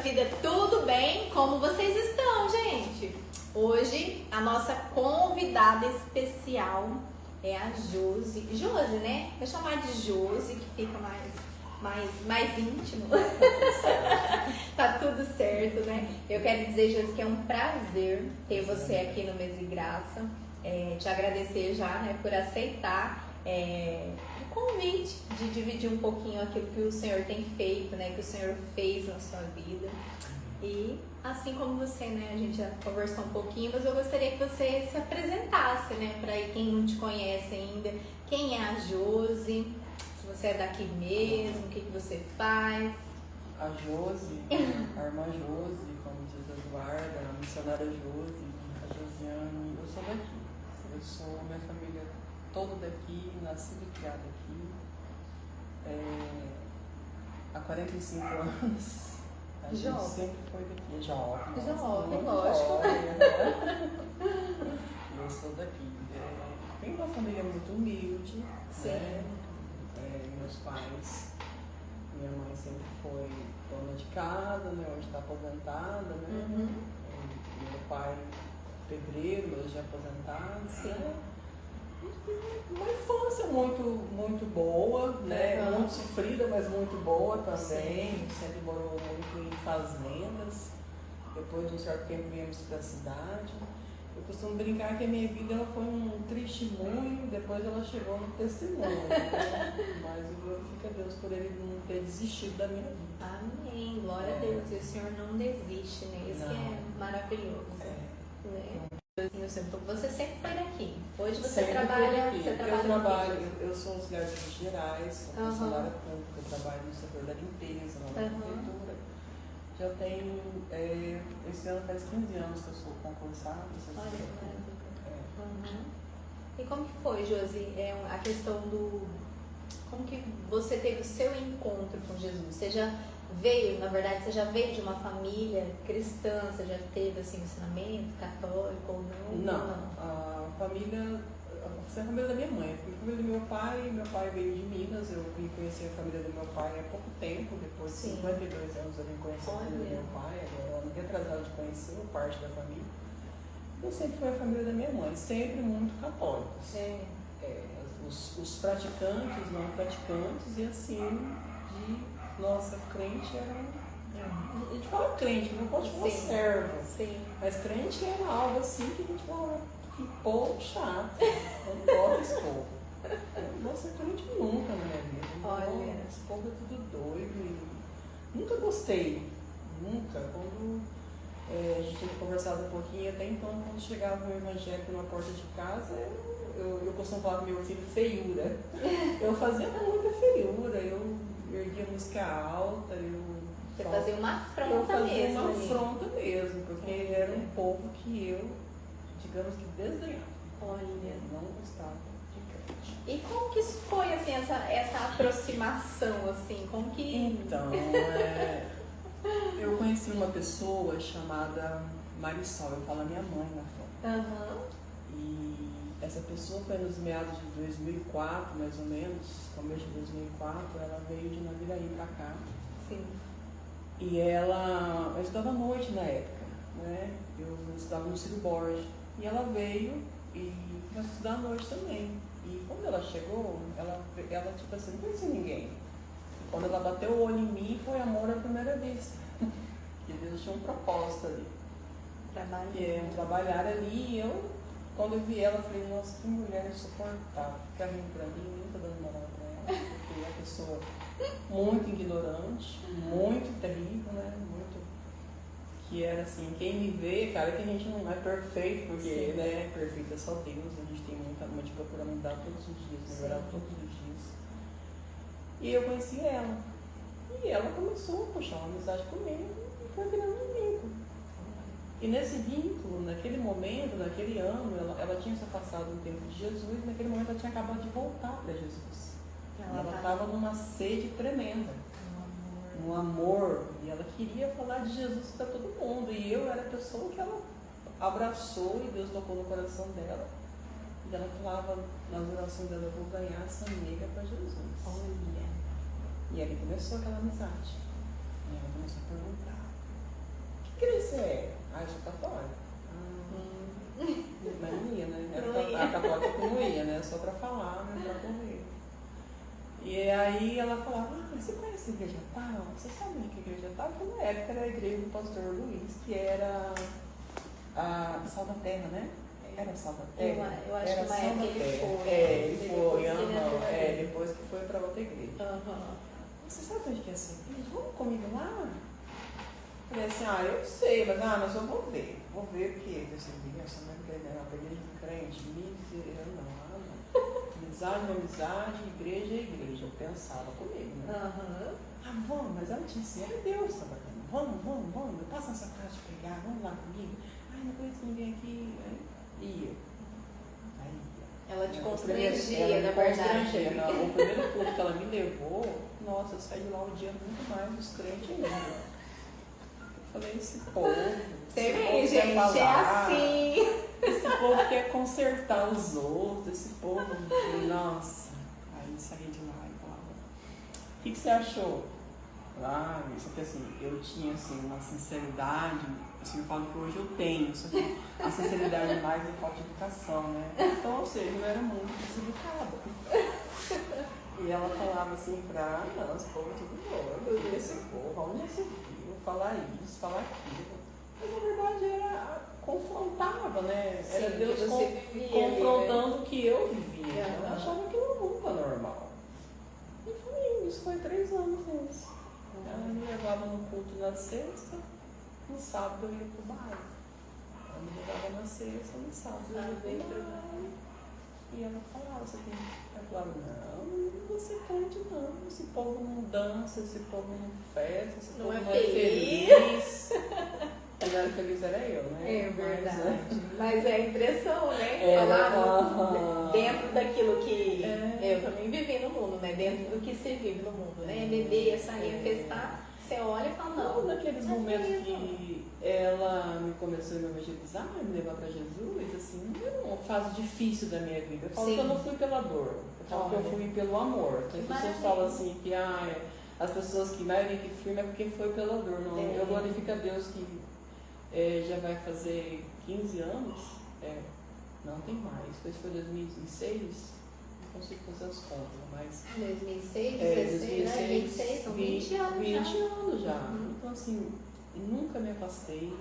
vida tudo bem? Como vocês estão, gente? Hoje a nossa convidada especial é a Josi. Josi, né? Vou chamar de Josi, que fica mais íntimo. Tá tudo certo, né? Eu quero dizer, Josi, que é um prazer ter você aqui no Mês de Graça. Te agradecer já, né, por aceitar o convite de dividir um pouquinho aquilo que o Senhor tem feito, né, que o Senhor fez na sua vida. E assim como você, né, a gente já conversou um pouquinho, mas eu gostaria que você se apresentasse, né, para quem não te conhece ainda. Quem é a Josi? Se você é daqui mesmo, o que você faz? A Josi, a irmã Josi, como diz a Eduarda, a missionária Josi, a Josiane, eu sou daqui. Eu sou, minha família toda daqui, nascida e criada aqui. Há 45 anos. A gente sempre foi daqui. Jovem, lógico. Eu sou daqui. Tenho uma família muito humilde. Né? Meus pais, minha mãe sempre foi dona de casa, né? Hoje está aposentada, né? Meu pai pedreiro, hoje é aposentado. Né? Uma infância muito boa, né? Muito sofrida, mas muito boa também. Sempre morou muito em fazendas. Depois de um certo tempo viemos para a cidade. Eu costumo brincar que a minha vida ela foi um testemunho, depois ela chegou no testemunho. Né? Mas eu glorifico a Deus por ele não ter desistido da minha vida. Amém, glória a Deus. E o Senhor não desiste, né? Isso que é maravilhoso. Né? Você sempre foi daqui. Hoje você sempre trabalha. Eu sou auxiliar de serviços gerais, sou funcionária pública, eu trabalho no setor da limpeza, na prefeitura. Já tenho, esse ano faz 15 anos que eu sou concursada. Olha que maravilha. E como que foi, Josi, a questão do... Como que você teve o seu encontro com Jesus? Você já veio, na verdade, de uma família cristã? Você já teve, assim, ensinamento católico ou não? Não. A família da minha mãe. A família do meu pai veio de Minas. Eu vim conhecer a família do meu pai há pouco tempo. Depois de 52 anos eu vim conhecer a família do meu pai. Agora eu não tinha atrasado de conhecer parte da família. Eu sempre fui a família da minha mãe, sempre muito católicos. Os praticantes, não praticantes, e assim, nossa, crente era... A gente fala crente, não pode falar servo. Mas crente era algo assim que a gente fala, que povo chato, não pode expor. Nossa, crente nunca na minha vida. Olha. Esse povo é tudo doido e nunca gostei, nunca. Quando a gente tinha conversado um pouquinho, até então, quando chegava o evangélico na porta de casa, eu costumo falar com meu filho feiura. Eu fazia muita feiura, eu erguia música alta, Você fazia uma afronta mesmo. Uma afronta mesmo, porque era um povo que eu, digamos que desdenhava. Olha. Não gostava de crente. E como que isso foi, assim, essa aproximação, assim? Como que... Então, eu conheci uma pessoa chamada Marisol, eu falo a minha mãe na foto. E essa pessoa foi nos meados de 2004, mais ou menos, começo de 2004, ela veio de Naviraí pra cá. Sim. E eu estudava à noite na época, né? Eu estudava no Ciro Borges. E ela veio e começou a estudar à noite também. E quando ela chegou, ela tipo assim, não conhecia ninguém. E quando ela bateu o olho em mim, foi amor à primeira vista. Porque Deus tinha um propósito ali. Trabalhar ali. E eu, quando eu vi ela, eu falei, nossa, que mulher insuportável. Fica rindo pra mim, nunca dando moral pra ela. Porque é uma pessoa muito ignorante, muito terrível, né? Que era assim, quem me vê, cara, que a gente não é perfeito, porque né, perfeito é só Deus, a gente tem muita de procurar mudar todos os dias, melhorar todos os dias. E eu conheci ela. E ela começou a puxar uma amizade comigo e foi criando um vínculo. E nesse vínculo, naquele momento, naquele ano, ela tinha se afastado um tempo de Jesus, e naquele momento ela tinha acabado de voltar para Jesus. Ela estava numa sede tremenda. Um amor, e ela queria falar de Jesus para todo mundo, e eu era a pessoa que ela abraçou e Deus tocou no coração dela, e ela falava nas orações dela, eu vou ganhar essa amiga para Jesus. Olha. E ali começou aquela amizade, e ela começou a perguntar, eu sou católica. Mas não ia, né? A católica que não ia, né? Só pra falar, né? Pra correr. E aí ela falava, você conhece a igreja tal? Você sabe de que igreja tal? Porque na época era a igreja do pastor Luiz, que era a Sal da Terra, né? Era Sal da Terra? Eu acho que na época ele foi. Ele foi, depois que foi pra outra igreja. Você sabe onde que é essa igreja? Vamos comigo lá? Eu falei assim, eu sei, mas eu vou ver. Vou ver o quê? Eu disse, essa não é igreja do crente, misericórdia, não. Amizade, igreja é igreja. Eu pensava comigo, né? Vamos, mas ela tinha assim, é Deus, tá bacana. Vamos, eu passo nessa casa de pregar, vamos lá comigo. Não conheço ninguém aqui. Aí ia. Ela te constrangia, na verdade. O primeiro culto que ela me levou, nossa, eu saí de lá o dia muito mais dos crentes ainda. Eu falei, esse povo. Você vê, gente, falar, é assim. Esse povo quer consertar os outros, esse povo, nossa. Aí saí de lá e falava, o que você achou? Isso aqui assim, eu tinha assim, uma sinceridade, assim, eu falo que hoje eu tenho, só que a sinceridade mais é falta de educação, né? Então, ou seja, eu era muito deseducada. E ela falava assim não, esse povo é tudo doido, esse povo, onde você viu? Falar isso, falar aquilo. Mas na verdade confrontava, né? Era Sim, Deus confrontando o que eu vivia. Eu achava que eu nunca normal. E foi isso, foi 3 anos isso. Ela me levava no culto na sexta, no sábado eu ia pro baile. Ela me levava na sexta, no sábado eu ia pro baile. E ela falava, eu falava, não você crente não, esse povo não dança, esse povo não festa, esse povo não é feliz. Quem era feliz era eu, né? É verdade. Mas é a impressão, né? Falar dentro daquilo que eu também vivi no mundo, né? Dentro do que se vive no mundo, né? Beber, sair, festar, você olha e fala, não. Naqueles momentos que ela me começou a me evangelizar, me levar para Jesus, assim, não era uma fase difícil da minha vida. Eu falo que eu não fui pela dor, eu falo que eu fui pelo amor. Então, as pessoas falam assim que as pessoas que maioria que firma é porque foi pela dor. Não, eu glorifico a Deus que já vai fazer 15 anos, não tem mais, depois foi 2006, não consigo fazer as contas, mas... 2006, 16, 26, são 20 anos 20 anos já. Então assim, nunca me afastei,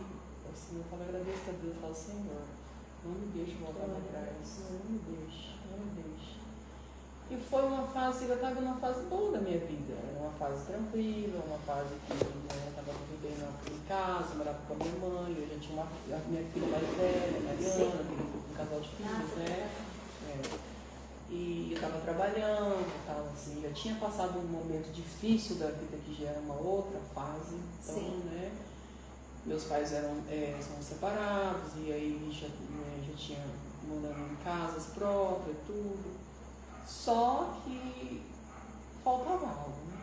assim, eu falo, agradeço a Deus, eu falo, Senhor, não me deixe voltar para trás, não me deixe. E foi uma fase, eu estava numa fase boa da minha vida, era uma fase tranquila, uma fase que eu estava vivendo em casa, morava com a minha mãe, eu já tinha a minha filha mais velha, Mariana, um casal de filhos, né? E eu estava trabalhando, assim, já tinha passado um momento difícil da vida que já era uma outra fase, então, né? Meus pais são separados, e aí já tinha morando em casas próprias, tudo. Só que faltava algo, né?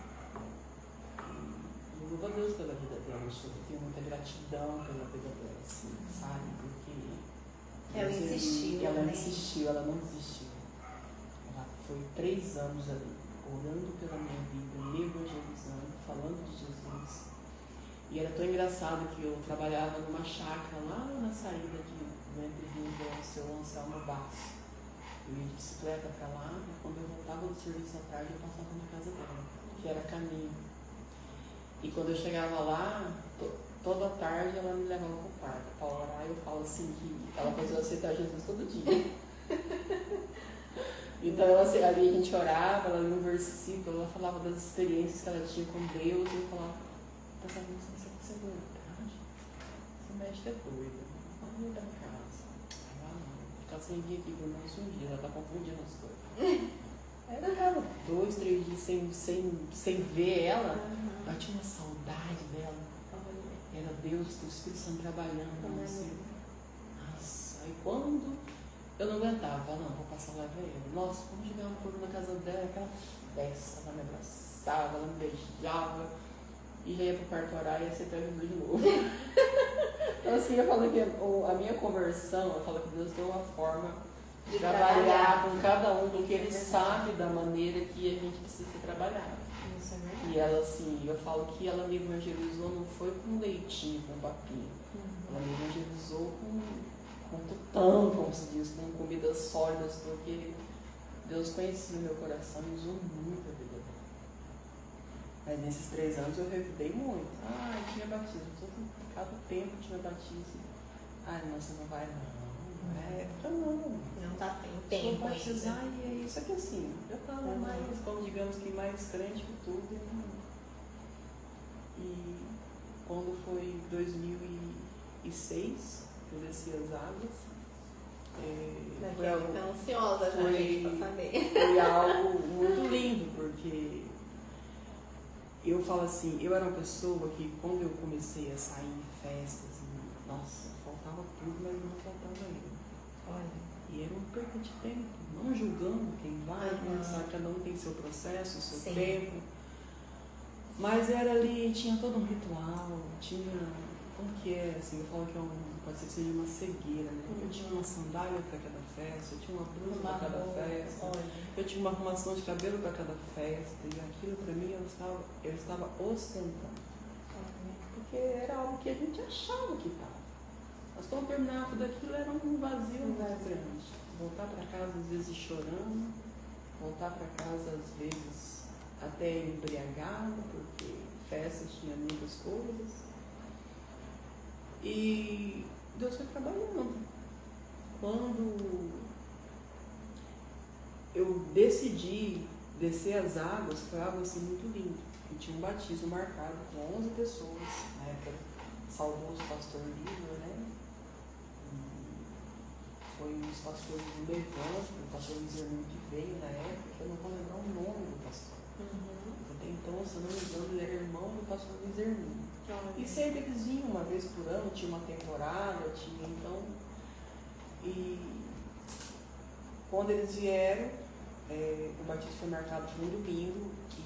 E louvo a Deus pela vida dela, eu tenho muita gratidão pela vida dela, assim, sabe? Porque ela insistiu, ela insistiu, ela não desistiu. Ela foi 3 anos ali, orando pela minha vida, me evangelizando, falando de Jesus. E era tão engraçado que eu trabalhava numa chácara lá na saída do Entre Rio do seu Anselmo Basso. Eu ia de bicicleta pra lá, e quando eu voltava do serviço à tarde, eu passava na casa dela, que era caminho. E quando eu chegava lá, toda tarde ela me levava pro quarto pra orar, e eu falo assim que ela fazia eu aceitar Jesus todo dia. Então ali a gente orava, ela lia um versículo, ela falava das experiências que ela tinha com Deus, e eu falava, pensava, você é verdade? Essa médica é doida, vamos ir pra casa. Ficar sem vir aqui por mais um dia, ela tá confundindo as coisas. Aí eu ficava 2, 3 dias sem ver ela, eu tinha uma saudade dela. Era Deus, o Espírito Santo trabalhando. Assim. Nossa, aí quando eu não aguentava, não, vou passar lá pra ele. Nossa, quando chegava na casa dela, aquela festa, ela me abraçava, ela me beijava. E já ia pro quarto orar e ia aceitar Jesus de novo. Então assim, eu falo que a minha conversão, eu falo que Deus deu uma forma De trabalhar com cada um, porque ele sabe da maneira que a gente precisa ser trabalhado. Isso é verdade. E ela, assim, eu falo que ela me evangelizou não foi com leitinho, com papinho. Ela me evangelizou com tutano, como se diz, com comidas sólidas, porque Deus conhecia o meu coração e usou muito a vida dela. Mas nesses 3 anos eu revidei muito. Tinha batismo. Cada tempo tinha batismo. Não, você não vai não. Não tá em tempo ainda. Batizar ainda. e é isso. Só que assim, eu tava mais, como digamos que mais crente que tudo. E quando foi 2006, eu desci as águas. Foi algo tá ansiosa já, gente, pra saber. Foi algo muito lindo, porque eu falo assim, eu era uma pessoa que quando eu comecei a sair em festas, nossa, faltava tudo, mas não faltava ele. Olha. E era um perda de tempo, não julgando quem vai, sabe? Cada um tem seu processo, seu tempo. Mas era ali, tinha todo um ritual, tinha. Como que é, assim, eu falo que pode ser que seja uma cegueira, né? Eu tinha uma sandália para cada festa, eu tinha uma blusa para cada festa, eu tinha uma arrumação de cabelo para cada festa, e aquilo para mim eu estava ostentando. Porque era algo que a gente achava que estava. Mas quando terminava tudo aquilo era um vazio muito grande. Voltar para casa às vezes chorando, voltar para casa às vezes até embriagado, porque festa tinha muitas coisas. E Deus foi trabalhando. Quando eu decidi descer as águas, foi algo assim muito lindo. E tinha um batismo marcado com 11 pessoas. Na época, saudoso pastor Lívio, né? Foi um dos pastores do Levante, o pastor Zermino que veio na época, que eu não vou lembrar o nome do pastor. Até então, se eu não me engano, ele era irmão do pastor Zermino. E sempre eles vinham uma vez por ano, tinha uma temporada, tinha então. E quando eles vieram, o batismo foi marcado de um domingo e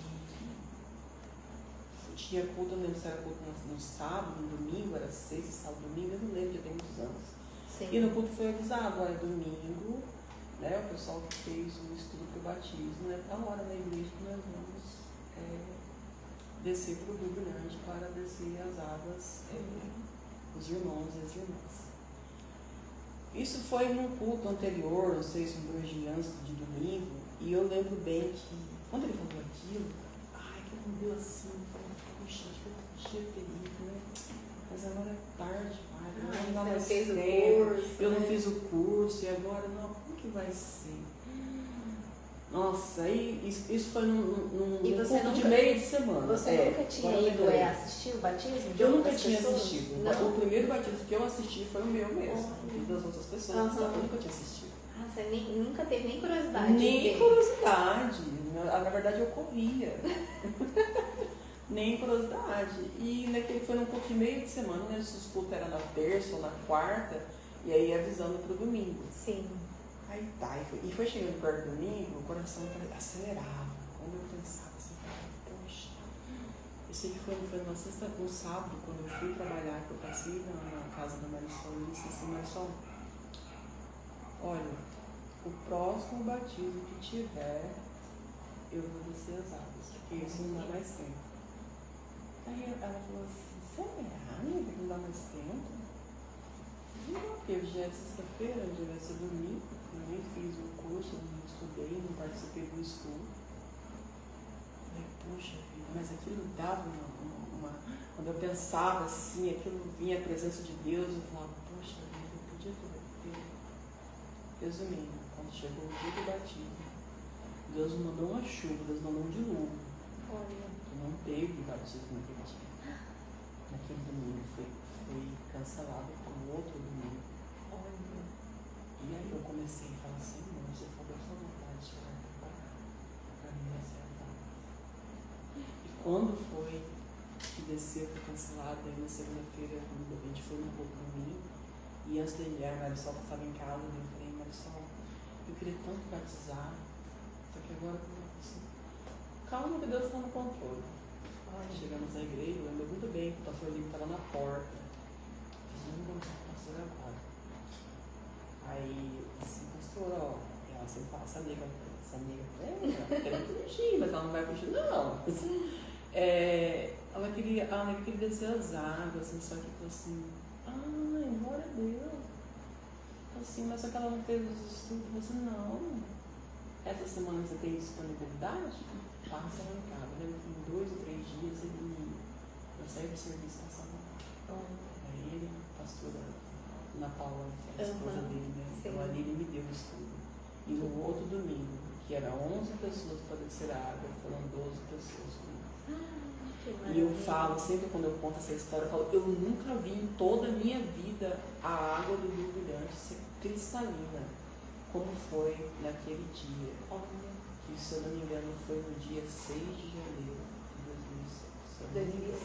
tinha culto, eu não lembro se era culto no sábado, no domingo, era sexta, sábado, domingo, eu não lembro, já tem muitos anos. Sim. E no culto foi avisado, olha, domingo, né, o pessoal que fez o estudo para o batismo, né, tá hora na igreja que nós vamos descer para o Rio Grande para descer as águas, os irmãos e as irmãs. Isso foi num culto anterior, não sei se um 2 dias antes de domingo, e eu lembro bem que quando ele falou aquilo, que não deu assim, eu falei, puxa, acho que eu tinha feliz, né? Mas agora é tarde, pai, não dá mais tempo, eu não fiz o curso, e agora não, como que vai ser? Nossa, aí isso foi num culto de meio de semana. Você nunca tinha ido assistir o batismo? Eu nunca tinha assistido. Não. O primeiro batismo que eu assisti foi o meu mesmo, das outras pessoas. Eu nunca tinha assistido. Você nunca teve nem curiosidade? Nem curiosidade. Na verdade, eu corria. Nem curiosidade. E naquele foi num culto de meio de semana, né? Se o culto era na terça ou na quarta, e aí avisando para o domingo. Sim. Aí tá, e foi chegando perto do domingo, o coração acelerava. Quando eu pensava assim, poxa, eu sei que foi numa sexta, no sábado, quando eu fui trabalhar, que eu passei na casa da Marisol, eu disse assim, Marisol, olha, o próximo batismo que tiver, eu vou descer as águas, porque isso não dá mais tempo. Aí ela falou assim, será, amiga, que não dá mais tempo? Não, porque hoje já é sexta-feira, já vai ser domingo. Eu nem fiz o curso, não estudei, não participei do estudo. Falei, poxa vida, mas aquilo dava uma. Quando eu pensava assim, aquilo vinha a presença de Deus, eu falava, poxa vida, eu podia ter. Resumindo, quando chegou o dia do batismo, Deus me mandou uma chuva, Deus mandou um dilúvio. Olha. Não teve batismo naquele dia. Naquele domingo foi cancelado para um outro domingo. E aí eu comecei a falar assim, não, você falou a sua vontade de preparar para mim vai ser a vontade. E quando foi que desceu, foi cancelado, aí na segunda-feira a gente foi no culto domingo, e antes de ir, a Marisol estava em casa, eu falei, Marisol, eu queria tanto batizar, só que agora eu não consigo. Calma que Deus está no controle. Chegamos na igreja, eu lembro muito bem que o pastor Lívio estava na porta. Eu falei, não vamos para o pastor agora. Aí eu disse, pastora, ó, ela sempre fala, essa amiga quer fugir, mas ela não vai fugir, não. Ela queria descer as águas, assim, só que falou assim, glória a Deus. Assim, mas só que ela não fez os estudos. Eu falei assim, não, essa semana você tem disponibilidade? Passa lá em casa. Eu lembro que em 2 ou 3 dias eu saí do serviço da São. Aí ele, a pastora Ana Paula, a esposa dele, né? Então ali ele me deu o estudo. E no outro domingo, que era 11 pessoas para descer a água, foram 12 pessoas comigo. E eu falo, sempre quando eu conto essa história, eu falo, eu nunca vi em toda a minha vida a água do Rio Brilhante ser cristalina, como foi naquele dia. Que, se eu não me engano, foi no dia 6 de janeiro de 2006.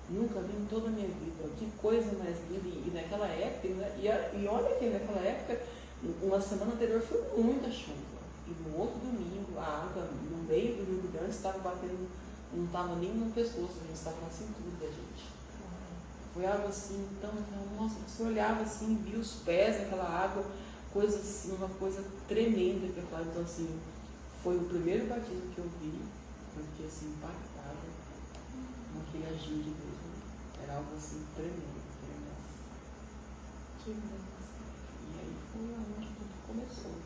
Nunca vi em toda a minha vida. Que coisa mais linda. E naquela época, né, e olha que naquela época, uma semana anterior foi muita chuva. E no outro domingo, a água no meio do Rio Brilhante estava batendo, não estava nem no pescoço, a gente estava na cintura da gente. Foi água assim, então, nossa, você olhava assim, via os pés naquela água, coisa assim, uma coisa tremenda que eu falava. Então, assim, foi o primeiro batismo que eu vi, eu fiquei assim, impactada naquele agir de Deus. Né? Era algo assim, tremendo. Que bom. E aí foi onde tudo começou. Né?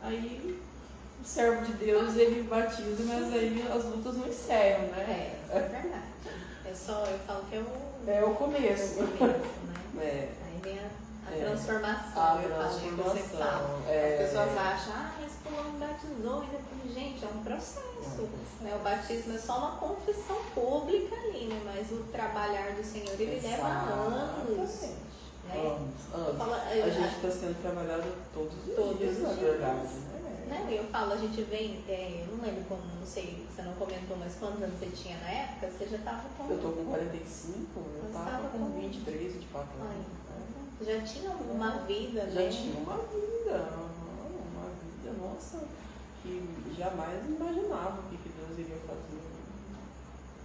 Aí, o servo de Deus, ele batiza, mas aí as lutas não encerram, né? Isso é verdade. Eu falo que é o começo. Né? Aí vem a transformação. Você fala. As pessoas acham, mas fulano batizou. E depois, gente, é um processo. Né? O batismo é só uma confissão pública ali, né? Mas o trabalhar do Senhor, ele leva anos. Né? Anos. A gente está sendo trabalhado todos os dias, na verdade. Não, eu falo, a gente vem, eu não lembro como, não sei, você não comentou, mas quantos anos você tinha na época? Você já estava com... Eu estou com 45, eu estava com 23, 24 anos. Já tinha uma vida, já né? Já tinha uma vida, nossa, que jamais imaginava o que Deus iria fazer.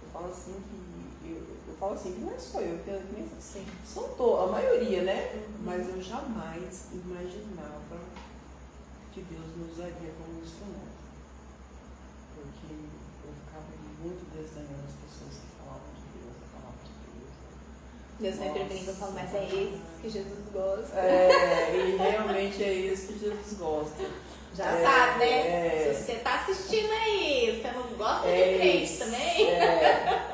Eu falo assim que não é só eu, são a maioria, né? Mas eu jamais imaginava que Deus me usaria como instrumento. Porque eu ficava muito desdenhando as pessoas que falavam de Deus, a palavra de Deus. Eu sempre brinco, eu falo, mas é esse que Jesus gosta. E realmente é isso que Jesus gosta. Já sabe, né? Se você está assistindo aí, você não gosta de crente também?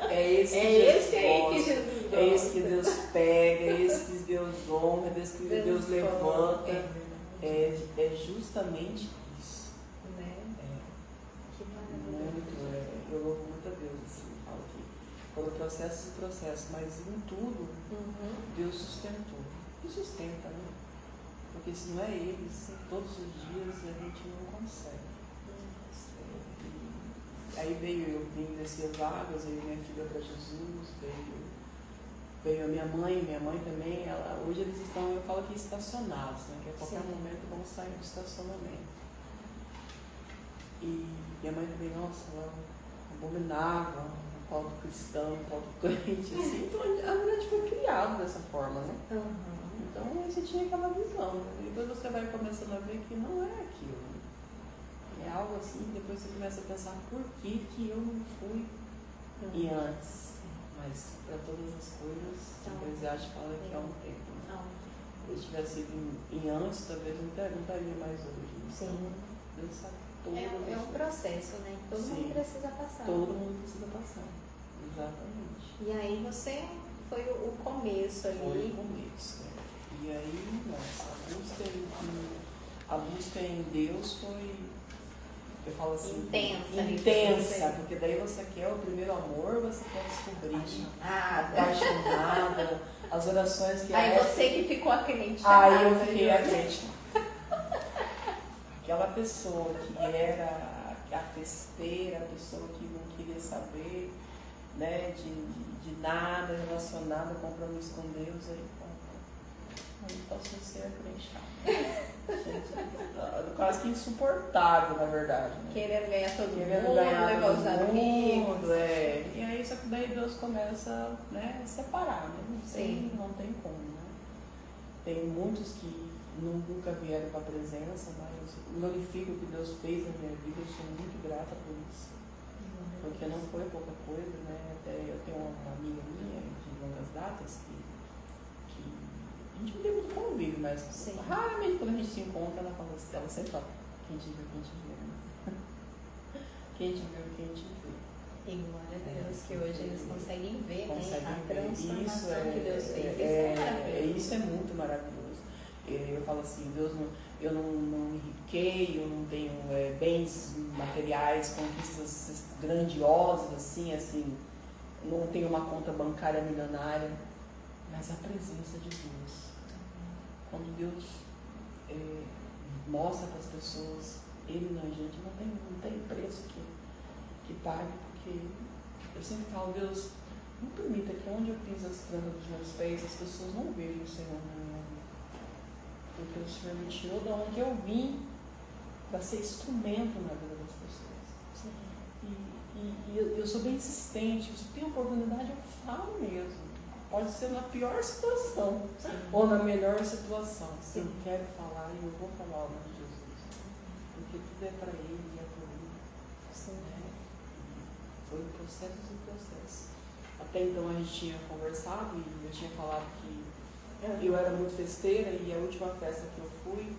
É esse que Jesus gosta. É esse que Deus pega, é esse que Deus honra, é esse que Deus levanta. É justamente isso. Né? Que maravilha. Eu louvo muito a Deus, assim, falo que foram processos e processos, mas em tudo, Deus sustentou. E sustenta, né? Porque se não é Ele, se todos os dias a gente não consegue. Aí eu vim descer as águas, aí minha filha para Jesus, veio a minha mãe também, hoje eles estão, eu falo que estacionados, né? Que a qualquer momento vão sair do estacionamento. E minha mãe também, nossa, ela abominava o tal do cristão, o tal do crente, assim. Então a gente foi criado dessa forma, né? Então você tinha aquela visão, né? E depois você vai começando a ver que não é aquilo. Né? É algo assim, depois você começa a pensar por que eu não fui e antes. Mas para todas as coisas, o Eclesiastes fala que há um tempo. Né? Se eu tivesse sido em antes, talvez não estaria mais hoje. Então, Deus sabe tudo. É um processo, né? Todo mundo precisa passar. Todo mundo precisa passar. Exatamente. E aí você foi o começo ali. Foi o começo. E aí, nossa, a busca em Deus foi, eu falo assim, intensa, porque daí você quer o primeiro amor, você quer descobrir, apaixonada, as orações que... Aí você que ficou a crente. Aí eu fiquei a crente. Aquela pessoa que era a festeira, a pessoa que não queria saber, né, de nada relacionado a compromisso com Deus, aí posso ser bem chato. Quase que insuportável, na verdade. Né? Querendo ganhar todo mundo, levar os amigos. E aí, só que daí Deus começa, né, a separar, né? Não tem como, né? Tem muitos que nunca vieram para a presença, mas glorifico o que Deus fez na minha vida, eu sou muito grata por isso. Porque não foi pouca coisa, né? Até eu tenho uma amiga minha de longas datas que a gente não tem muito convívio, mas raramente quando a gente se encontra, ela sempre fala, quem te viu, quem te vê, né? Quem te viu, quem te vê. E glória a Deus que hoje eles conseguem ver, né, a ver. transformação que Deus fez. Isso é maravilhoso. Isso é muito maravilhoso. Eu falo assim, Deus não, eu não enriquei, eu não tenho bens materiais, conquistas grandiosas, assim, não tenho uma conta bancária milionária, mas a presença de Deus. Quando Deus mostra para as pessoas, Ele na gente não tem preço que pague, porque eu sempre falo, Deus, não permita que onde eu piso as plantas dos meus pés, as pessoas não vejam o Senhor na minha vida. Porque o Senhor me tirou de onde eu vim para ser instrumento na vida das pessoas. E eu sou bem insistente, se tem oportunidade eu falo mesmo. Pode ser na pior situação ou na melhor situação. Se eu quero falar, eu vou falar o nome de Jesus. Porque tudo é para Ele e é por Ele. Foi processos e processos. Até então a gente tinha conversado e eu tinha falado que eu era muito festeira e a última festa que eu fui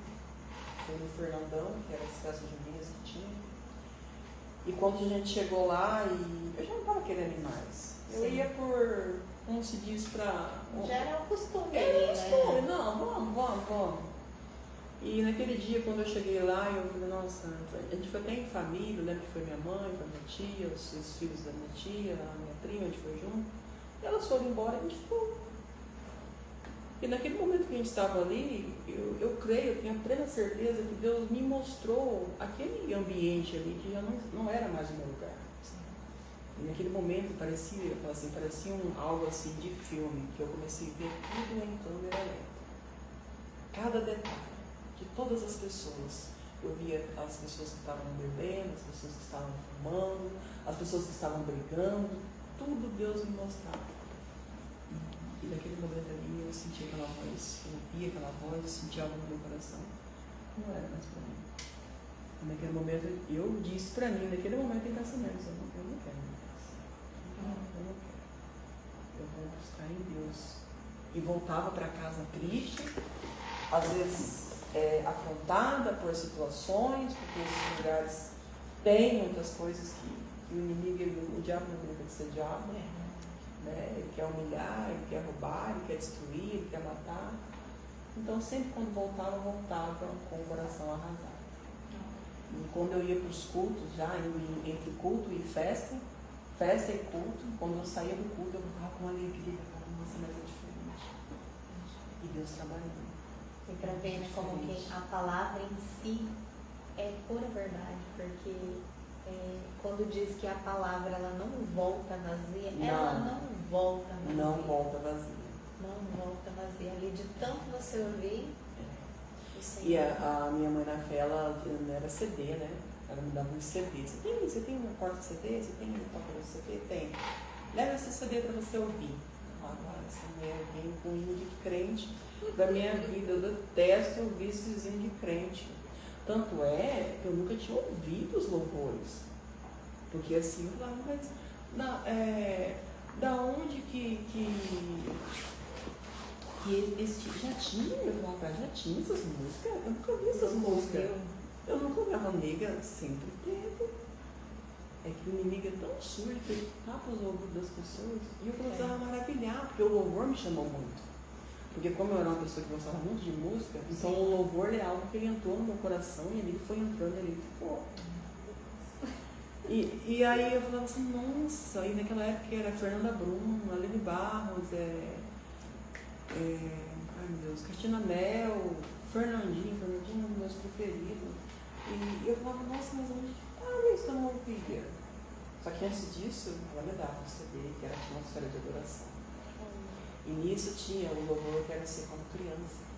foi no Fernandão, que era as festas juninas que tinha. E quando a gente chegou lá, eu já não estava querendo ir mais. Eu ia por, como se diz, para... Já era um costume. Era um costume, não, vamos. E naquele dia, quando eu cheguei lá, eu falei, nossa, a gente foi até em família, eu lembro que foi minha mãe, foi minha tia, os filhos da minha tia, a minha prima, a gente foi junto. E elas foram embora e a gente ficou. E naquele momento que a gente estava ali, eu creio, eu tenho a plena certeza que Deus me mostrou aquele ambiente ali que já não era mais o meu lugar. E naquele momento parecia algo assim de filme, que eu comecei a ver tudo em câmera lenta. Cada detalhe de todas as pessoas. Eu via as pessoas que estavam bebendo, as pessoas que estavam fumando, as pessoas que estavam brigando, tudo Deus me mostrava. E naquele momento ali eu sentia aquela voz, eu ouvia aquela voz, eu sentia algo no meu coração. Não era mais para mim. E naquele momento eu disse para mim, naquele momento em casamento, eu não quero mais. Eu não quero. Eu vou buscar em Deus. E voltava para casa triste, às vezes afrontada por situações, porque esses lugares têm muitas coisas que o inimigo, o diabo não brinca de ser diabo, né? Ele quer humilhar, ele quer roubar, ele quer destruir, ele quer matar. Então sempre quando voltava com o coração arrasado. E quando eu ia para os cultos, já entre culto e festa e culto, quando eu saía do culto eu ficava com alegria, nossa, mas é diferente. E Deus trabalhando. E para ver, né, como que a palavra em si é pura verdade, porque quando diz que a palavra ela não volta vazia, ela não volta vazia. Não volta vazia. Não volta vazia. Ali de tanto você ouvir. E a minha mãe na fé, ela não era CD, né? Ela me dava um CD. Você tem uma porta CD? Você tem um toque de CD? Tem. Leva esse CD para você ouvir. Agora, essa mulher vem com hino de crente da minha vida. Eu detesto ouvir esses hinos de crente. Tanto é que eu nunca tinha ouvido os louvores. Porque assim, eu falava, mas da onde que já tinha? Eu falava, já tinha essas músicas? Eu nunca vi essas músicas. Eu nunca ouvi. A nega sempre teve. É que o inimigo é tão surdo que ele tapa os ouvidos das pessoas. E eu começava a maravilhar, porque o louvor me chamou muito. Porque como eu era uma pessoa que gostava muito de música, então o louvor é algo que ele entrou no meu coração e ele foi entrando, ele ficou. E aí eu falava assim, nossa, e naquela época era Fernanda Brum, Aline Barros, ai meu Deus, Cristina Mel, Fernandinho é um dos meus preferidos. E eu falava, nossa, mas onde que isso eu não ouvia? Só que antes disso, ela me dava um CD, que era a atmosfera de adoração. E nisso tinha o louvor Quero Ser Como Criança.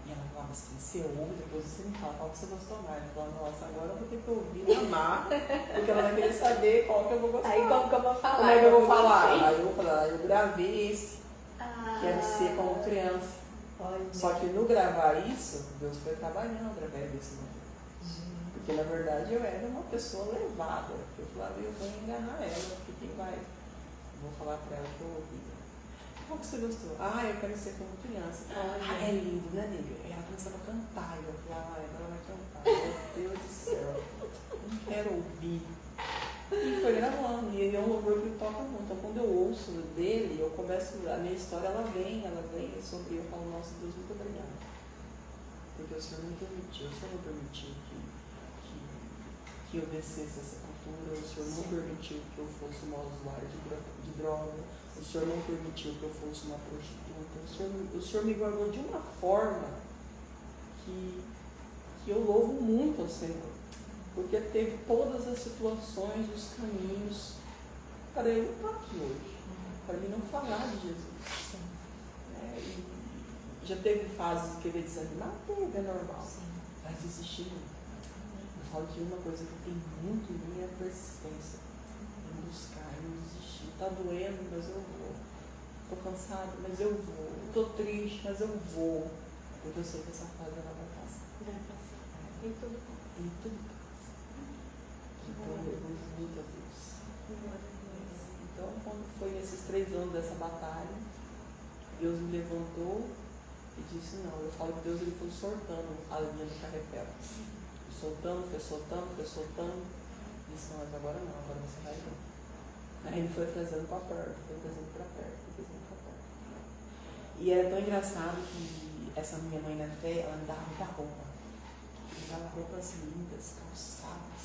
E ela falava assim, você ouve, depois você me fala qual que você gostou mais. Eu falava, nossa, agora eu vou ter que ouvir e amar, porque ela vai querer saber qual que eu vou gostar. Aí como que eu vou falar? Como é que eu vou falar? Aí eu vou falar, eu gravei esse, Quero Ser Como Criança. Olha. Só que no gravar isso, Deus foi trabalhando através desse momento. Porque na verdade eu era uma pessoa levada. Eu falava, eu vou enganar ela, porque quem vai? Vou falar pra ela que eu ouvi. Qual que você gostou? Ah, eu quero ser como criança. Ah, é lindo, né, nega? E ela começava a cantar. E eu falava, agora ela vai cantar. Meu Deus do céu. Não quero ouvir. E foi gravando. E ele é um louvor que toca muito. Então quando eu ouço dele, eu começo, a minha história ela vem sobre eu falo, nossa Deus, muito obrigada. Porque o Senhor não permitiu, o Senhor não permitiu que eu descesse essa cultura, o Senhor não permitiu que eu fosse uma usuária de droga, o Senhor não permitiu que eu fosse uma prostituta, o Senhor me guardou de uma forma que eu louvo muito ao Senhor, porque teve todas as situações, os caminhos para eu estar aqui hoje, para mim não falar de Jesus. E já teve fases de querer desanimar? Teve, é normal, mas desistir não. Eu falo que uma coisa que tem muito em mim é a persistência, em buscar, em desistir. Está doendo, mas eu vou. Estou cansada, mas eu vou. Estou triste, mas eu vou. Porque eu sei que essa fase ela vai passar. Vai passar. Em tudo passa. Em tudo passa. Então eu vou muito a Deus. Então, quando foi nesses 3 anos dessa batalha, Deus me levantou e disse, não, eu falo que Deus ele foi soltando a linha do carretel. Soltando, foi soltando, foi soltando. Disse, não, mas agora não, agora você vai ver. Aí ele foi trazendo para perto, foi trazendo para perto, foi trazendo para perto. E era tão engraçado que essa minha mãe na fé, ela me dava muita roupa. Me dava roupas lindas, calçadas.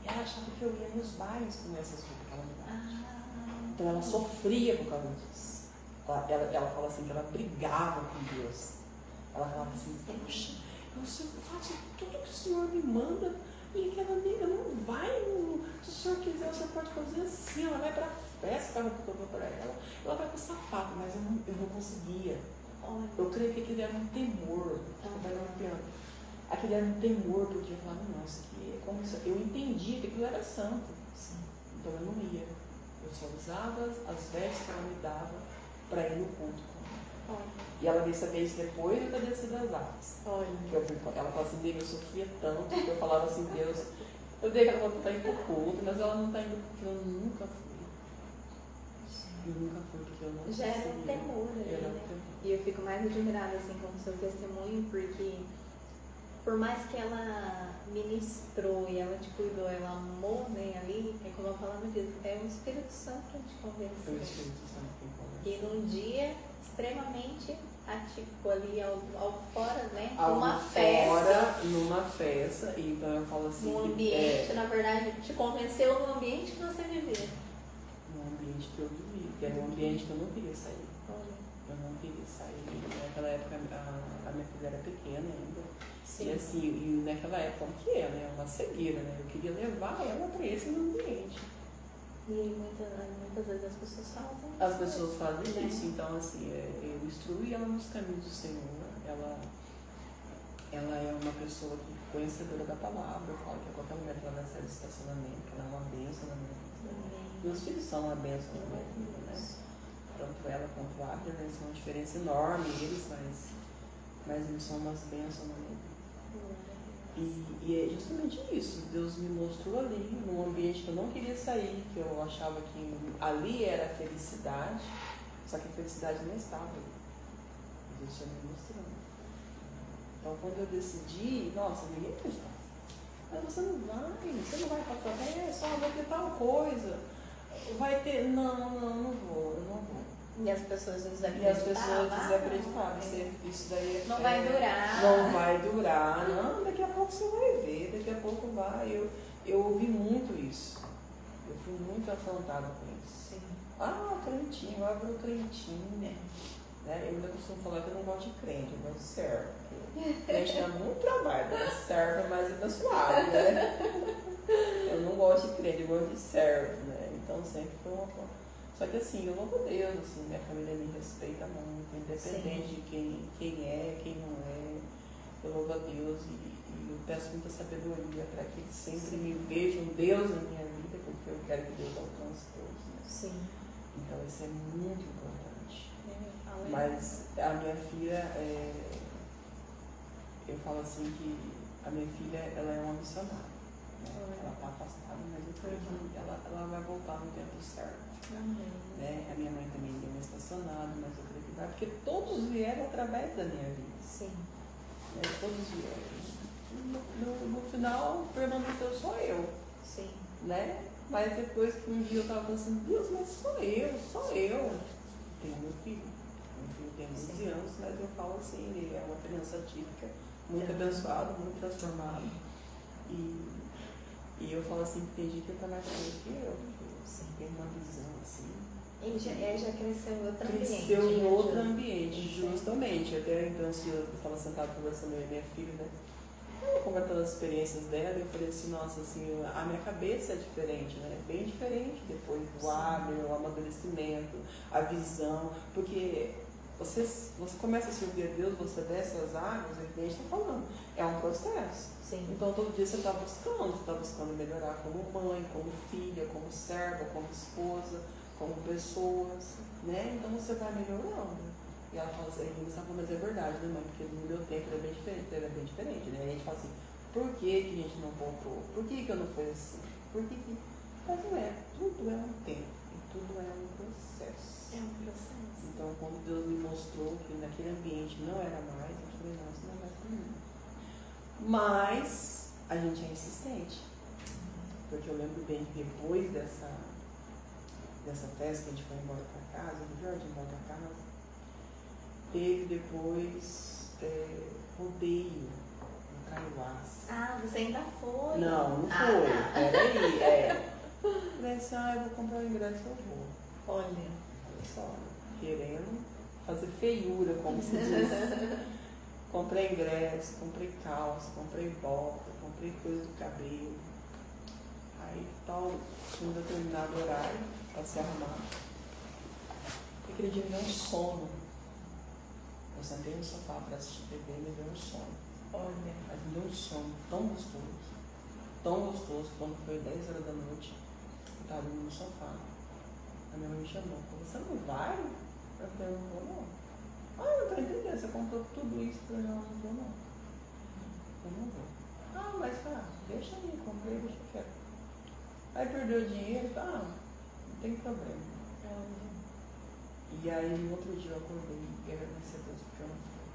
E ela achava que eu ia nos bailes com essas roupas que ela me dava. Então ela sofria por causa disso. Ela fala assim, que ela brigava com Deus. Ela falava assim, poxa, eu faço tudo que o Senhor me manda e aquela nega não vai. Se o Senhor quiser, o Senhor pode fazer assim. Ela vai para a festa, que eu dou para ela vai com o sapato, mas eu não conseguia. Eu creio que aquele era um temor. Aquele era um temor, porque eu falava, nossa, que é como isso. Eu entendia que aquilo era santo. Então eu não ia. Eu só usava as vestes que ela me dava para ir no culto. E ela veio saber isso depois da descida das águas. Ela falou assim, Deus, eu sofria tanto, que eu falava assim, Deus, eu dei aquela vontade de ir pro culto, mas ela não está indo porque eu nunca fui. Eu nunca fui porque eu não já era um temor ali, né? E eu fico mais admirada assim com o seu testemunho, porque por mais que ela ministrou e ela te cuidou, ela amou, né, ali, é como a palavra diz, é o Espírito Santo que te convenceu. É o Espírito Santo que convenceu. E num dia extremamente atípico ali ao fora, né? Numa festa, e então eu falo assim. No ambiente, na verdade, te convenceu no ambiente que você vivia. No ambiente que eu vivia, que era um ambiente que eu não queria sair. Eu não queria sair. Naquela época a minha filha era pequena ainda. Sim. E assim, e naquela época, o que é, né? Uma cegueira, né? Eu queria levar ela para esse ambiente. E muitas vezes as pessoas fazem. As pessoas fazem isso, então assim, eu instruí ela nos caminhos do Senhor. Ela é uma pessoa que conhecedora da palavra. Eu falo que a qualquer momento ela vai sair do estacionamento, que ela é uma bênção na minha vida. Meus filhos são uma bênção na minha vida, né? Tanto ela quanto o Abner, né? São uma diferença enorme eles, mas eles são umas bênçãos na minha vida. E é justamente isso, Deus me mostrou ali, num ambiente que eu não queria sair, que eu achava que ali era a felicidade, só que a felicidade não estava ali. Deus está me mostrando. Então quando eu decidi, nossa, ninguém acreditava. Mas você não vai passar, só vai ter tal coisa, vai ter, não vou, eu não vou. E as pessoas desacreditavam. E as pessoas desacreditavam. Isso daí não vai durar. Não vai durar. Não, daqui a pouco você vai ver, daqui a pouco vai. Eu ouvi muito isso. Eu fui muito afrontada com isso. Sim. Crentinho, abre o crentinho. Né? Eu ainda costumo falar que eu não gosto de crente, eu gosto de servo. Crente dá muito trabalho, né? Servo é mais abençoado, né? Eu não gosto de crente, eu gosto de servo, né? Então sempre foi uma forma. Só que assim, eu louvo a Deus, assim, minha família me respeita muito, independente de quem é, quem não é. Eu louvo a Deus e eu peço muita sabedoria para que eles sempre me vejam Deus na minha vida, porque eu quero que Deus alcance todos. Né? Sim. Então isso é muito importante. Mas a minha filha, eu falo assim que a minha filha, ela é uma missionária. Né? Ela está afastada, mas eu creio que ela vai voltar no tempo certo. Né? A minha mãe também deu uma estacionada, mas eu creio que vai, porque todos vieram através da minha vida. Sim. Né? Todos vieram. No final, permaneceu só eu. Sim. Né? Mas depois que um dia eu estava falando assim, Deus, mas sou eu. Tenho meu filho. Meu filho tem 12 anos, mas eu falo assim, ele é uma criança típica, muito abençoado, muito transformado. E eu falo assim, que tem gente que está mais velho que eu. Assim, tem uma visão assim. Ele já cresceu em outro ambiente. Cresceu em outro ambiente, justamente. Até então, se eu estava sentado conversando com a minha filha, né? Comentando as experiências dela, eu falei assim, nossa, assim, a minha cabeça é diferente, né? Bem diferente depois do hábito, o amadurecimento, a visão, porque você começa a servir a Deus, você desce as águas, é que a gente está falando, é um processo. Sim. Então todo dia você está buscando melhorar como mãe, como filha, como serva, como esposa, como pessoas, né? Então você vai melhorando. E ela fala assim, mas é verdade, né, mãe? Porque no meu tempo era bem diferente, né? E a gente fala assim, por que a gente não voltou? Por que eu não fui assim? Mas não é, tudo é um tempo, e tudo é um processo. É um processo. Então, quando Deus me mostrou que naquele ambiente não era mais, eu falei, não, isso não é mais para mim. Mas a gente é insistente. Porque eu lembro bem que depois dessa festa que a gente foi embora para casa, do Jorge embora para casa, teve depois rodeio no Caiuás. Ah, você ainda foi? Não foi. Tá. Peraí, Falei assim, eu vou comprar o ingresso, eu vou. Olha só, querendo fazer feiura, como se diz. Comprei ingresso, comprei calça, comprei bota, comprei coisa do cabelo. Aí tal, tinha um determinado horário para se arrumar. Aquele dia me deu um sono. Eu sentei no sofá para assistir TV e me deu um sono. Olha. Mas me deu um sono tão gostoso, quando foi 10 horas da noite, eu estava no sofá. A minha mãe me chamou, falou, você não vai? Eu falei, eu não vou não. Ah, não tô entendendo, você comprou tudo isso, eu falei, não vou não. Eu não vou. Ah, mas deixa aí, comprei, deixa quieto. Aí perdeu o dinheiro, não tem problema. E aí no outro dia eu acordei e agradeci a Deus porque eu não fui.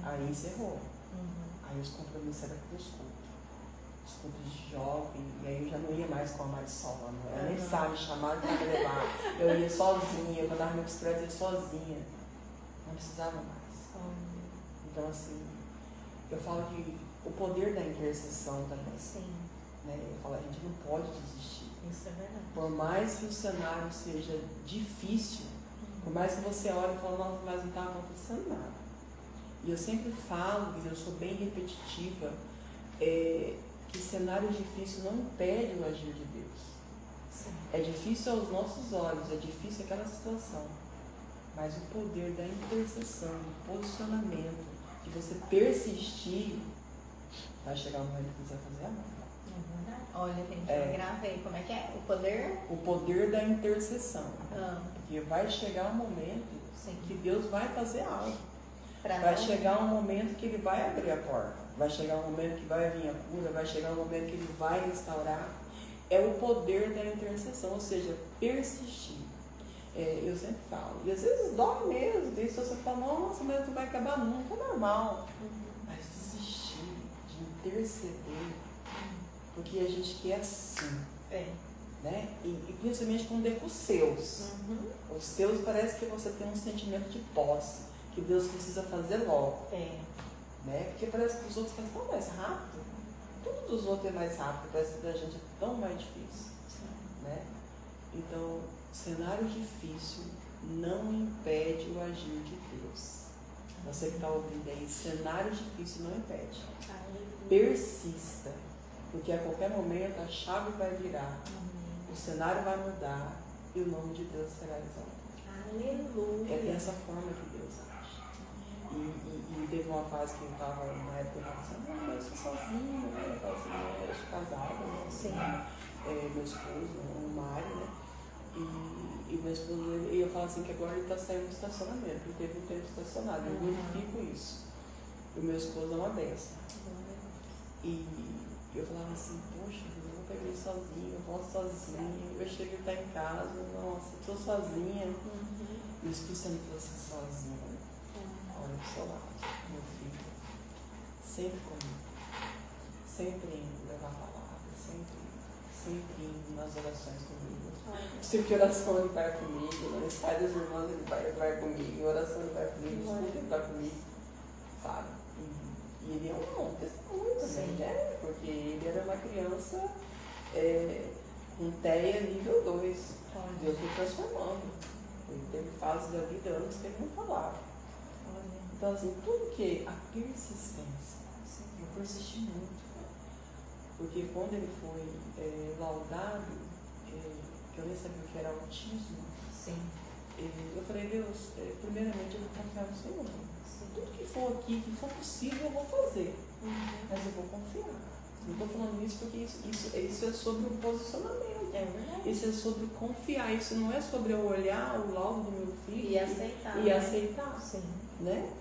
Aí encerrou. Aí os compromissos eram com os cultos de jovem, e aí eu já não ia mais com a Marisol, ela nem sabe chamar para me levar. Eu ia sozinha, eu andava no bicicleta, eu ia sozinha. Não precisava mais. Então assim, eu falo que o poder da intercessão também. Sim. Né? Eu falo, a gente não pode desistir. Isso é verdade. Por mais que o cenário seja difícil, por mais que você olhe e fale, nossa, mas não está acontecendo nada. E eu sempre falo, e eu sou bem repetitiva, que cenário difícil não impede o agir de Deus. Sim. É difícil aos nossos olhos, é difícil aquela situação. Mas o poder da intercessão, do posicionamento, de você persistir, vai chegar um momento que você vai fazer a mão. É verdade. Olha, gente, eu gravei. Como é que é? O poder? O poder da intercessão. Porque vai chegar um momento que Deus vai fazer algo. Vai chegar um momento que Ele vai abrir a porta. Vai chegar um momento que vai vir a cura. Vai chegar um momento que Ele vai restaurar. É o poder da intercessão, ou seja, persistir. Eu sempre falo. E às vezes dói mesmo. Tem pessoas que falam, nossa, mas não vai acabar nunca. É normal. Mas desistir de interceder. Porque a gente quer assim. Né? E principalmente quando é com os seus. Os seus parece que você tem um sentimento de posse. Que Deus precisa fazer logo. Né? Porque parece que os outros fazem tão mais rápido. Tudo dos outros é mais rápido. Parece que da gente é tão mais difícil. Né? Então, cenário difícil não impede o agir de Deus. Você que está ouvindo aí, cenário difícil não impede. Persista. Porque a qualquer momento a chave vai virar. O cenário vai mudar e o nome de Deus será exaltado. Aleluia. É dessa forma que Deus age. E teve uma fase que eu estava, na época, eu estava assim, eu sou sozinha, né? Eu assim, eu sou casada, né? Sim. Meu esposo, o Mário, né? E E meu esposo, eu falo assim que agora ele está saindo do estacionamento, ele teve um tempo estacionado, eu verifico isso. E o meu esposo é uma benção. E eu falava assim, poxa, eu vou pegar ele sozinho, eu volto sozinho, eu chego e ele tá em casa, nossa, eu tô sozinha. E o Espírito Santo falou assim, sozinho, olha pro seu lado, meu filho, sempre comigo, sempre indo levar a palavra, sempre indo nas orações comigo. Sempre que oração ele vai comigo, no ensaio das irmãs ele vai comigo, em oração ele vai comigo, no estudo ele vai comigo, sabe? E ele é um bom testemunho também, né? Porque ele era uma criança com TEA nível 2. Deus foi transformando. Ele teve fases da vida antes que ele não falava. Então, assim, tudo que a persistência, eu persisti muito. Porque quando ele foi laudado, que eu nem sabia o que era autismo, eu falei, Deus, primeiramente eu vou confiar no Senhor. Tudo que for aqui, que for possível, eu vou fazer. Mas eu vou confiar. Não estou falando isso porque isso é sobre o posicionamento. Isso é sobre confiar. Isso não é sobre eu olhar o laudo do meu filho e aceitar. Sim. Né?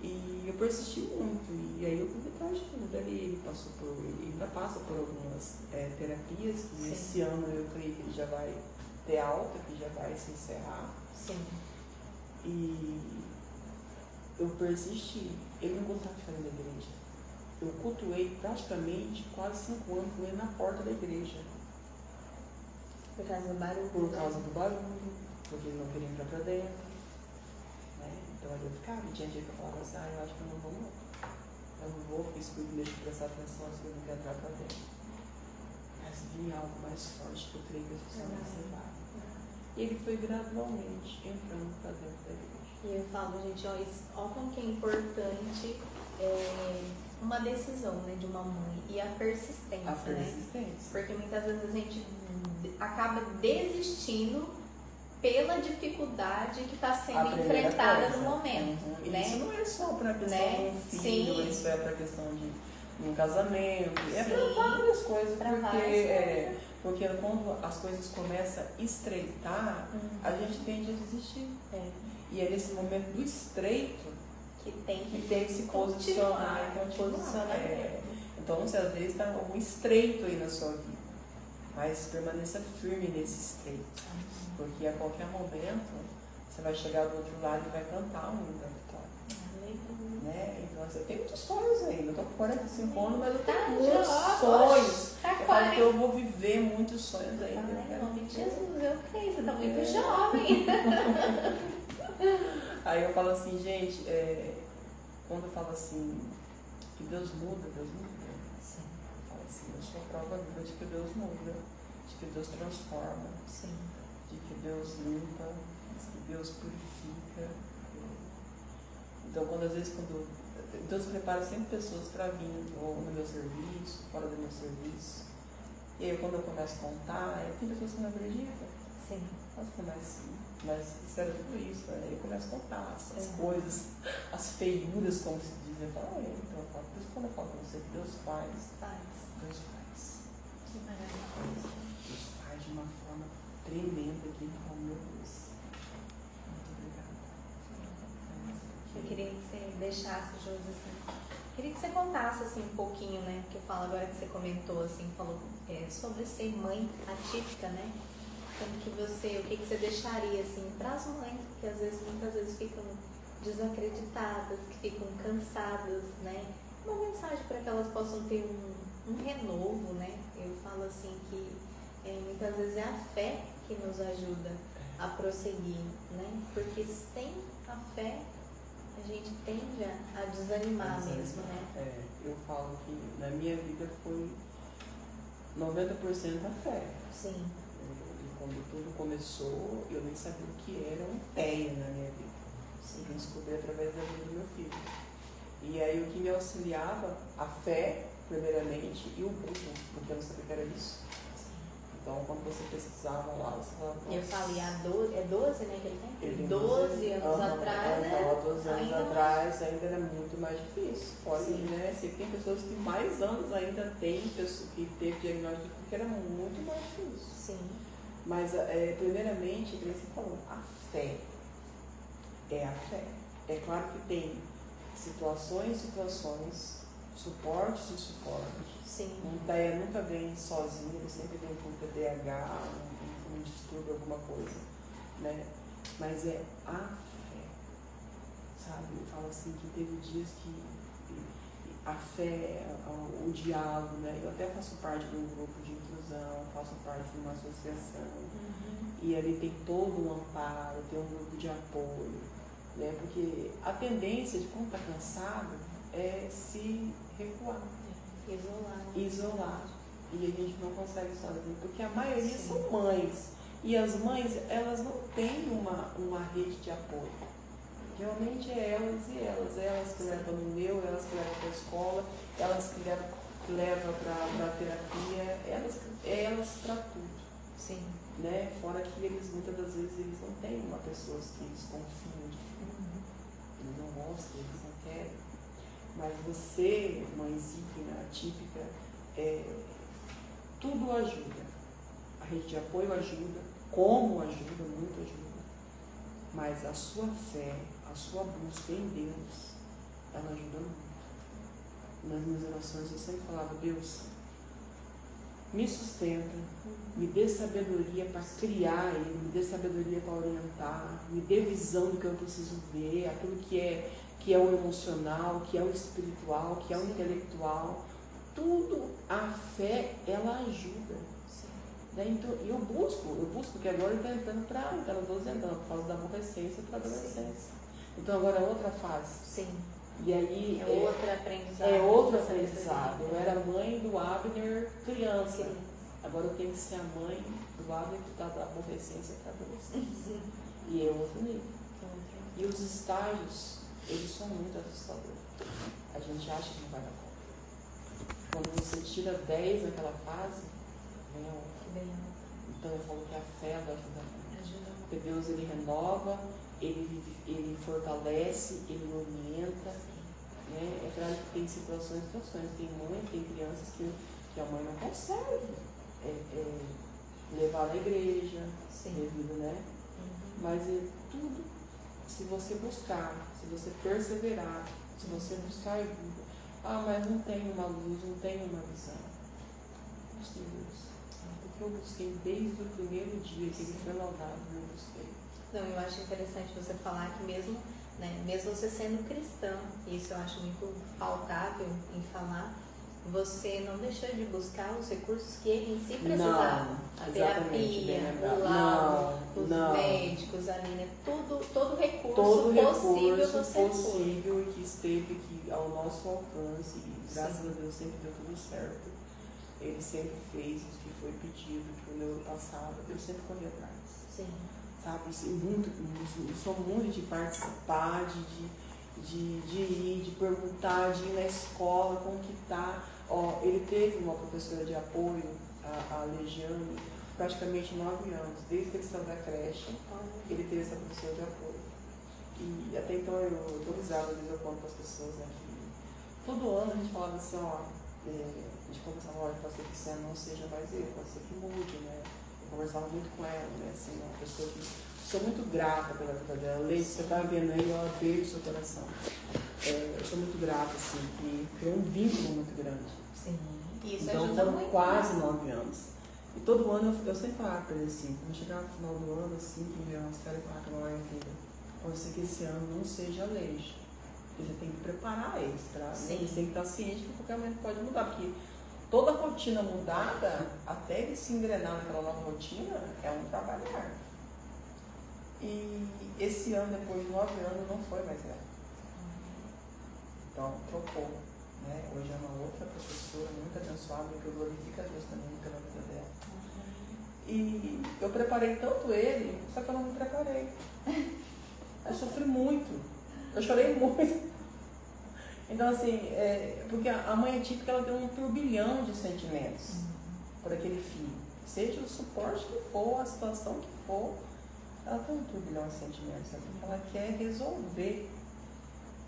E eu persisti muito. E aí eu fui atrás de tudo. Ele ainda passa por algumas terapias. Que esse ano eu creio que ele já vai ter alta, que já vai se encerrar. E eu persisti. Ele não gostava de ficar na igreja. Eu cultuei praticamente quase 5 anos com ele na porta da igreja. Por causa do barulho. Por causa do barulho, porque ele não queria entrar pra dentro. Né? Então aí eu ficava, e tinha dia que eu falava assim, eu acho que eu não vou não. Eu não vou, porque isso me deixa prestar atenção, se eu não quero entrar pra dentro. Mas vinha algo mais forte que eu creio que as pessoas não observavam. E ele foi gradualmente entrando pra dentro da igreja. E eu falo, gente, ó como que é importante uma decisão, né, de uma mãe e a persistência, né? Porque muitas vezes a gente acaba desistindo pela dificuldade que está sendo enfrentada no momento. Né? Isso não é só para a questão do filho, isso é para a questão de um casamento, é para várias coisas, porque quando as coisas começam a estreitar, a gente tende a desistir. E é nesse momento do estreito que tem que se posicionar e continuar. Então, se às vezes está um estreito aí na sua vida, mas permaneça firme nesse estreito, porque a qualquer momento você vai chegar do outro lado e vai cantar o hino da vitória. Né? Então, eu tenho muitos sonhos ainda. Eu estou com 45 anos, mas eu tenho muitos sonhos. Eu falo que eu vou viver muitos sonhos ainda. Em nome de Jesus, eu creio, você está muito jovem. Aí eu falo assim, gente, quando eu falo assim, que Deus muda, Deus muda. Eu falo assim, eu sou a prova viva de que Deus muda, de que Deus transforma, de que Deus limpa, de que Deus purifica. Então, Deus prepara sempre pessoas para vir, ou no meu serviço, fora do meu serviço. E aí, quando eu começo a contar, tem pessoas que não acreditam. Mas isso era tudo isso, né? Eu começo a contar as coisas, as feiuras, como se diz. Eu falo, então, por isso quando eu falo com você que Deus faz. Deus faz. Que maravilha. Deus faz de uma forma tremenda que ele fala, meu Deus. Muito obrigada. Eu queria que você deixasse, Josi, assim. Queria que você contasse assim um pouquinho, né? Porque eu falo agora que você comentou, assim, falou sobre ser mãe atípica, né? O que você deixaria assim para as mães que muitas vezes ficam desacreditadas, que ficam cansadas, né? Uma mensagem para que elas possam ter um renovo, né? Eu falo assim que muitas vezes é a fé que nos ajuda a prosseguir, né? Porque sem a fé a gente tende a desanimar mesmo, né? Eu falo que na minha vida foi 90% a fé. Sim. Quando tudo começou, eu nem sabia o que era um TEA na minha vida. Eu descobri através da vida do meu filho. E aí o que me auxiliava, a fé, primeiramente, e o Buda, porque eu não sabia o que era isso. Então, quando você pesquisava lá, você falava... Eu falei, é 12, né, que ele tem? Ele tem 12 anos atrás, então, há 12 anos atrás ainda era muito mais difícil. Pode, né? Sei que tem pessoas que mais anos ainda têm, pessoas que teve diagnóstico que era muito mais difícil. Sim. Mas, primeiramente, como você falou, a fé é a fé. É claro que tem situações, suportes e suportes. Sim. Nunca vem sozinho, ele sempre vem com TDAH, um distúrbio, alguma coisa, né? Mas é a fé, sabe? Eu falo assim que teve dias que a fé, o diálogo, né? Eu até faço parte de um grupo de inclusão, faço parte de uma associação, e ali tem todo um amparo, tem um grupo de apoio, né? Porque a tendência de quando está cansado é se recuar. Isolar. E a gente não consegue sozinho, porque a maioria são mães. E as mães, elas não têm uma rede de apoio. Realmente é elas e elas. Elas que levam no meu, elas que levam para a escola, elas que levam para a terapia, elas para tudo. Sim. Né? Fora que muitas das vezes, eles não têm uma pessoa que eles confiam. Eles não gostam, eles não querem. Mas você, mãezinha atípica, tudo ajuda. A rede de apoio ajuda, como ajuda, muito ajuda. Mas a sua fé, a sua busca em Deus, ela ajuda muito. Nas minhas orações eu sempre falava, Deus, me sustenta, me dê sabedoria para criar ele, me dê sabedoria para orientar, me dê visão do que eu preciso ver, aquilo que é o emocional, que é o espiritual, que é o intelectual. Tudo, a fé, ela ajuda. Né? Então, eu busco, porque agora ele está entrando para os 12 anos, por causa da aborrecência para a adolescência. Então agora é outra fase. Sim. E aí outra aprendizado. É outro aprendizado. Eu era mãe do Abner criança. Agora eu tenho que ser a mãe do Abner que está da aborrecência para a adolescência. E é outro nível. E os estágios, eles são muito assustadores. A gente acha que não vai dar conta. Quando você tira 10 naquela fase, vem a outra. Então eu falo que a fé ajuda muito. Porque Deus, ele renova, ele fortalece, ele orienta. Né? É claro que tem situações. Tem crianças que a mãe não consegue levar na igreja, devido, né? Mas tudo, se você buscar, se você perseverar, se você buscar ajuda, mas não tem uma luz, não tem uma visão. Busque Deus. Porque eu busquei desde o primeiro dia que ele foi laudado, eu busquei. Não, eu acho interessante você falar que mesmo você sendo cristã, isso eu acho muito pautável em falar, você não deixou de buscar os recursos que ele em si precisava. A terapia, o laudo, os médicos, a linha, todo recurso possível você possível e que esteve aqui ao nosso alcance, e graças a Deus sempre deu tudo certo. Ele sempre fez o que foi pedido, que o meu passado, eu sempre corri atrás. Sim. Sabe, eu sou muito de participar, de ir, de perguntar, de ir na escola, como que tá. Ele teve uma professora de apoio, a Legiane, praticamente 9 anos, desde que ele saiu da creche, ele teve essa professora de apoio. E até então eu tô risada, às vezes eu conto para as pessoas, né, que todo ano a gente falava assim, a gente conversava, pode ser que esse ano não seja mais ele, pode ser que mude, né? Eu conversava muito com ela, né? Assim, uma pessoa que sou muito grata pela vida dela. Leite, você tá vendo aí, ela veio do seu coração. Eu sou muito grata, assim, que criou um vínculo muito grande. Sim. Isso então ajuda foram muito. Quase 9 anos. E todo ano eu sempre falava para ele assim, quando chegar no final do ano, assim, que eu quero falar com a mamãe, filha, pode ser que esse ano não seja leite. Você tem que preparar eles, tá? Você tem que estar ciente que qualquer momento pode mudar, porque toda rotina mudada, até ele se engrenar naquela nova rotina, é um trabalhar. E esse ano, depois de 9 anos, não foi mais ela. Então, trocou. Né? Hoje é uma outra professora, muito abençoada, que eu glorifico a Deus também pela vida dela. E eu preparei tanto ele, só que eu não me preparei. Eu sofri muito. Eu chorei muito. Então, assim, porque a mãe é típica, ela tem um turbilhão de sentimentos por aquele filho. Seja o suporte que for, a situação que for, ela tem um turbilhão de sentimentos, sabe? Ela quer resolver.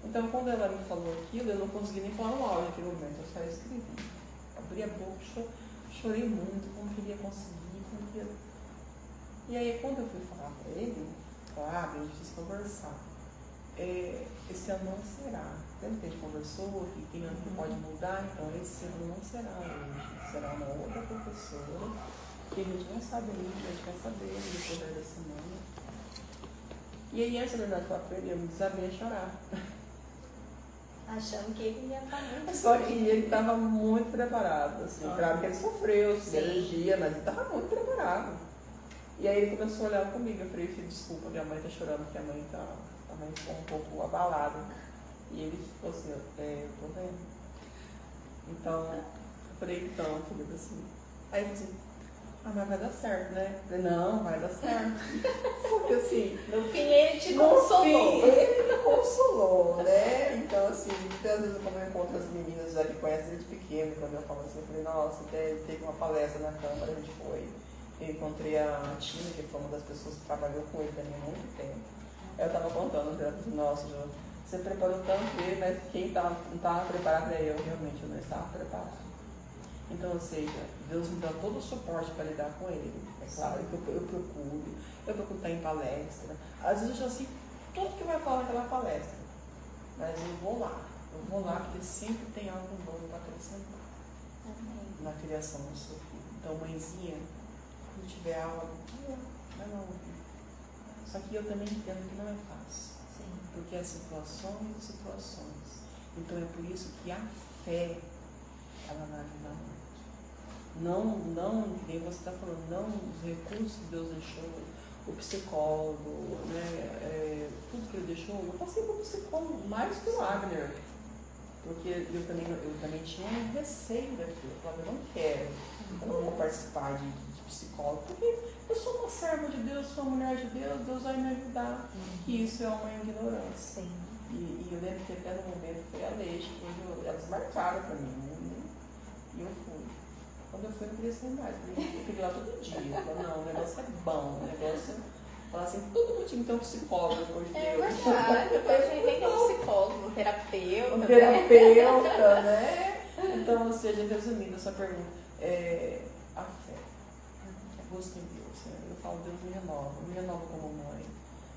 Então, quando ela me falou aquilo, eu não consegui nem falar no áudio naquele momento, eu só escrevi. Abri a boca, chorei muito, como queria conseguir, como queria... E aí, quando eu fui falar para ele, a gente precisa conversar. Esse ano não será. Lembra que a gente conversou que tem ano que pode mudar? Então, esse ano não será hoje. Será uma outra professora, que a gente não sabe ainda, a gente vai saber no decorrer da semana. E aí, antes da verdade, falar para ele, eu me desabei a chorar. Achando que ele ia estar muito Só que ele estava muito preparado, assim, claro que ele sofreu, Sim. energia, mas ele estava muito preparado. E aí ele começou a olhar comigo, eu falei, filho, desculpa, minha mãe está chorando, porque a mãe ficou um pouco abalada. E ele ficou assim, eu tô vendo. Então, eu falei, então, filho, assim. Aí ele falou assim, mas vai dar certo, né? Eu falei, não, vai dar certo. Só que assim, no fim ele te consolou. Ele me consolou, né? Então, assim, muitas vezes como eu encontro as meninas já que conhecem desde pequeno, quando eu falo assim, eu falei, nossa, teve uma palestra na Câmara, a gente foi. Eu encontrei a Tina, que foi uma das pessoas que trabalhou com ele também há muito tempo. Eu estava contando para ela, nossa, Jô, você preparou tanto ele, mas quem não estava preparado era eu, realmente eu não estava preparado. Então, ou seja, Deus me dá todo o suporte para lidar com ele. É claro que eu procuro estar em palestra. Às vezes eu já sei tudo que vai falar naquela palestra, mas eu vou lá porque sempre tem algo novo para acrescentar. Amém. Na criação do seu filho. Então, mãezinha, quando tiver aula, vai lá ouvir. Só que eu também entendo que não é fácil. Sim. Porque há situações e situações. Então é por isso que a fé, ela vai ajudar muito. Não, nem você está falando, não os recursos que Deus deixou, o psicólogo, né, tudo que ele deixou. Eu passei por psicólogo mais que o Wagner. Porque eu também tinha um receio daquilo. Eu falava, eu não quero, eu não vou participar de psicólogo, porque eu sou uma serva de Deus, sou uma mulher de Deus, Deus vai me ajudar. E isso é uma ignorância. Sim. E eu lembro que até no momento foi a Leixa, elas marcaram para mim, né? E eu fui. Quando eu fui, eu não queria ser mais, eu queria ir lá todo dia. Eu falei, não, o negócio é bom, o negócio falar assim, todo mundo tinha que ter um psicólogo depois de Deus. É verdade, depois a gente tem que ter um psicólogo, um terapeuta. Um terapeuta, né? Então, ou seja, resumindo essa pergunta, a fé, a busca em Deus, né? Eu falo, Deus me renova como mãe,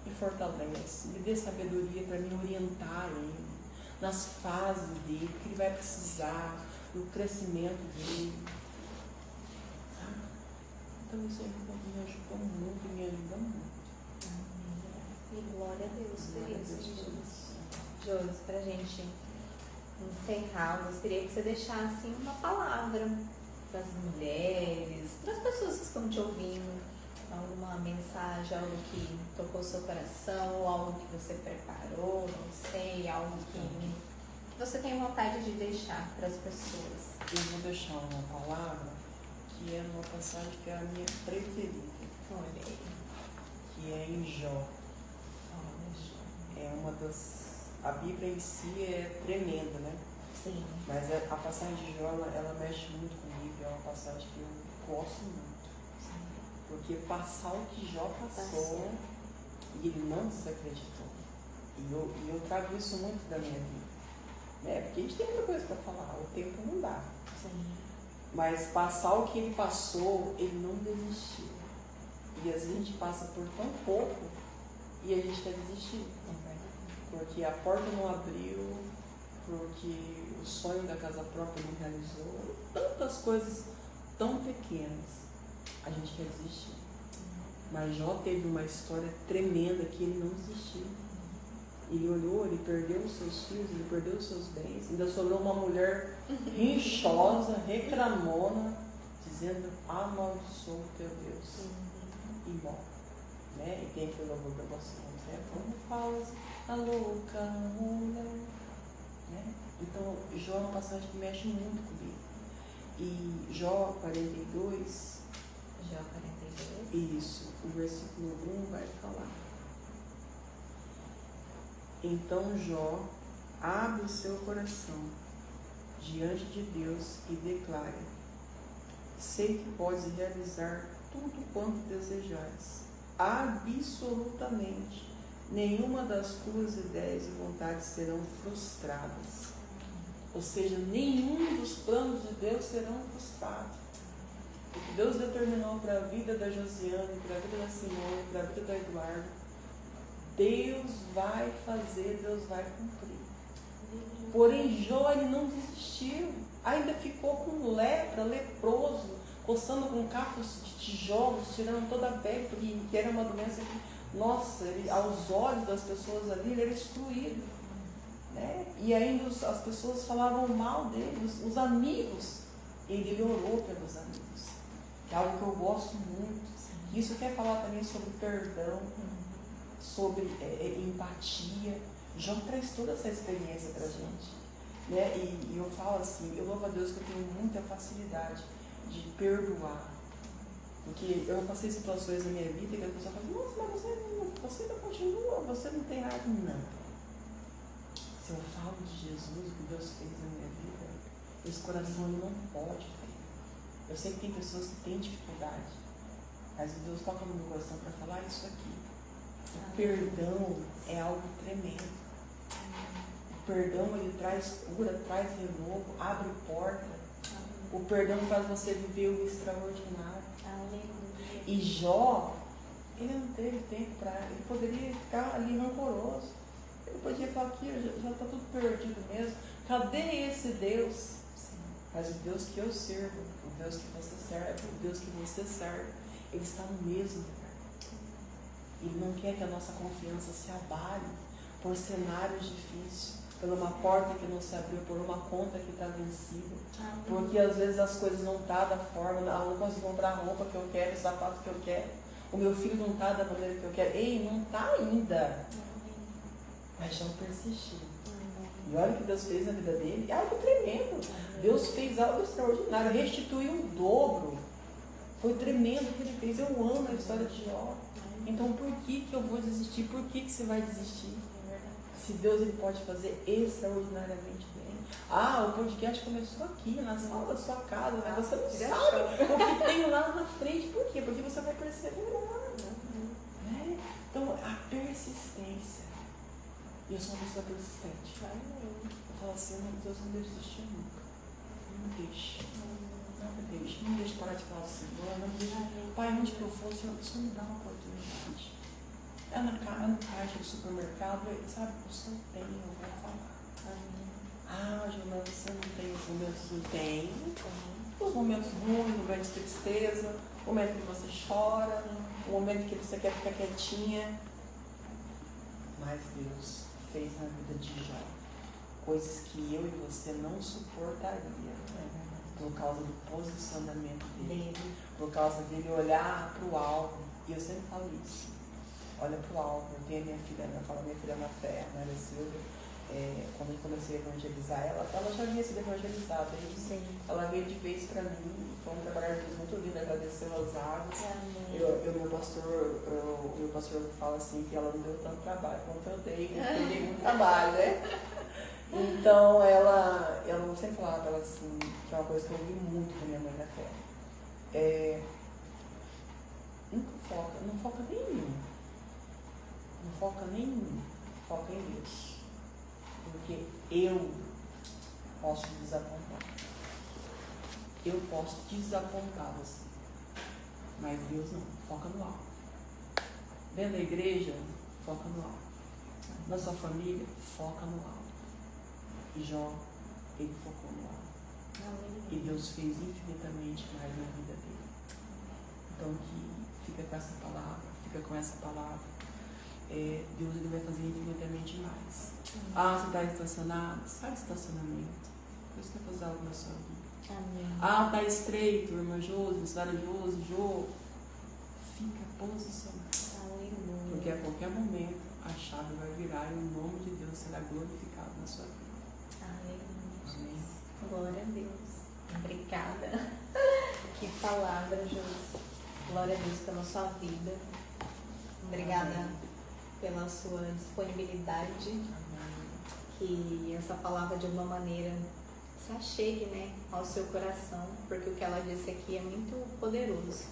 me fortalece, me dê sabedoria para me orientar ele nas fases dele, que ele vai precisar, do crescimento dele. Então isso aí me ajudou muito, me ajuda muito. E glória a Deus por Glória a isso, Deus por Jesus. isso. Josi, pra gente encerrar, eu gostaria que você deixasse uma palavra para as mulheres, para as pessoas que estão te ouvindo, alguma mensagem, algo que tocou seu coração, algo que você preparou, não sei, algo que você tem vontade de deixar para as pessoas. Eu vou deixar uma palavra que é uma passagem que é a minha preferida, Olha aí. que é em Jó. É uma das... A Bíblia em si é tremenda, né? Sim. Mas a passagem de Jó, ela mexe muito comigo, é uma passagem que eu gosto muito. Sim. Porque passar o que Jó passou, e ele não desacreditou. E eu trago isso muito da minha vida. Né? Porque a gente tem muita coisa para falar, o tempo não dá. Sim. Mas passar o que ele passou, ele não desistiu. E às vezes a gente passa por tão pouco e a gente quer desistir. Porque a porta não abriu, porque o sonho da casa própria não realizou. Tantas coisas tão pequenas, a gente quer desistir. Mas Jó teve uma história tremenda que ele não desistiu. Ele olhou, ele perdeu os seus filhos, ele perdeu os seus bens, ainda sobrou uma mulher rinchosa, reclamona, dizendo, amaldiçoa o teu Deus. E morre. Né? E tem aquele louvor para vocês, né? Como faz a louca mulher. Né? Então, Jó é uma passagem que mexe muito comigo. E Jó 42, Jó 42. isso, o versículo 1 vai falar. Então Jó abre o seu coração diante de Deus e declara: sei que podes realizar tudo quanto desejares, absolutamente. Nenhuma das tuas ideias e vontades serão frustradas. Ou seja, nenhum dos planos de Deus serão frustrados. O que Deus determinou para a vida da Josiane, para a vida da Simone, para a vida do Eduardo, Deus vai fazer, Deus vai cumprir. Porém, Jó, ele não desistiu. Ainda ficou com lepra, leproso, coçando com cacos de tijolos, tirando toda a pele, que era uma doença que, nossa, ele, aos olhos das pessoas ali, ele era excluído. Né? E ainda as pessoas falavam mal dele, os amigos. Ele orou pelos amigos, que é algo que eu gosto muito. Isso quer falar também sobre perdão, sobre empatia. Jó traz toda essa experiência pra gente. Né? E eu falo assim, eu louvo a Deus que eu tenho muita facilidade de perdoar. Porque eu passei situações na minha vida que a pessoa fala, nossa, mas você ainda continua, você não tem nada. Não. Se eu falo de Jesus, o que Deus fez na minha vida, esse coração não pode ter. Eu sei que tem pessoas que têm dificuldade, mas Deus toca no meu coração para falar isso aqui. O perdão é algo tremendo. O perdão, ele traz cura, traz renovo, abre porta. O perdão faz você viver o extraordinário. E Jó, ele não teve tempo para... Ele poderia ficar ali rancoroso. Ele podia falar aqui, já está tudo perdido mesmo. Cadê esse Deus? Mas o Deus que eu sirvo, o Deus que você serve, o Deus que você serve, ele está no mesmo lugar. Ele não quer que a nossa confiança se abale por cenários difíceis, por uma porta que não se abriu, por uma conta que está vencida. Porque às vezes as coisas não estão da forma, eu não consigo comprar a roupa que eu quero, o sapato que eu quero, o meu filho não está da maneira que eu quero. Ei, não está ainda. Mas já persistiu. E olha o que Deus fez na vida dele, é algo tremendo. Deus fez algo extraordinário, restituiu o dobro. Foi tremendo o que ele fez. Eu amo a história de Jó. Então por que eu vou desistir? Por que você vai desistir? Se Deus ele pode fazer extraordinariamente bem. O podcast começou aqui, na sala da sua casa, né? Você não sabe o que tem lá na frente. Por quê? Porque você vai perseverar. Né? Então a persistência. E eu sou uma pessoa persistente. Eu falo assim, Deus não deixa desistir nunca. Não deixe. Não deixe. Não deixe parar de falar assim, não deixe. Pai, onde que eu for, o Senhor me dá uma oportunidade. É no caixa do supermercado, sabe? O Senhor tem, eu vou falar. Gilmar, você não tem os momentos do tem. Os momentos ruins, momentos de tristeza, o momento que você chora, o momento que você quer ficar quietinha. Mas Deus fez na vida de Jó coisas que eu e você não suportaria, por causa do posicionamento dele, por causa dele olhar para o alvo. E eu sempre falo isso, olha para o alvo. Eu tenho a minha filha, eu falo minha filha na fé, né, Silvia, quando eu comecei a evangelizar ela já havia sido evangelizada. Ela veio de vez para mim, foi um trabalho de Deus muito lindo, agradeceu as águas. Meu pastor fala assim que ela não deu tanto trabalho quanto eu dei muito trabalho, né? Então eu sempre falava para ela assim, que é uma coisa que eu ouvi muito da minha mãe na fé. Não foca nem em mim. Não foca nem em mim, foca em Deus. Porque eu posso desapontar. Eu posso desapontar você. Mas Deus não, foca no alto. Dentro da igreja, foca no alto. Na sua família, foca no alto. E Jó, ele focou no alto. E Deus fez infinitamente mais na vida dele. Então fica com essa palavra, fica com essa palavra. Deus ele vai fazer infinitamente mais. Você está estacionado? Sai do estacionamento. Deus quer fazer algo na sua vida. Amém. Está estreito, irmã Josi, missionária Josi, Jô. Fica posicionado. Aleluia. Porque a qualquer momento a chave vai virar e o nome de Deus será glorificado na sua vida. Aleluia. Amém. Glória a Deus. Obrigada. Que palavra, Josi. Glória a Deus pela sua vida. Obrigada. Amém. Pela sua disponibilidade. Amém. Que essa palavra de alguma maneira se achegue, né, ao seu coração, porque o que ela disse aqui é muito poderoso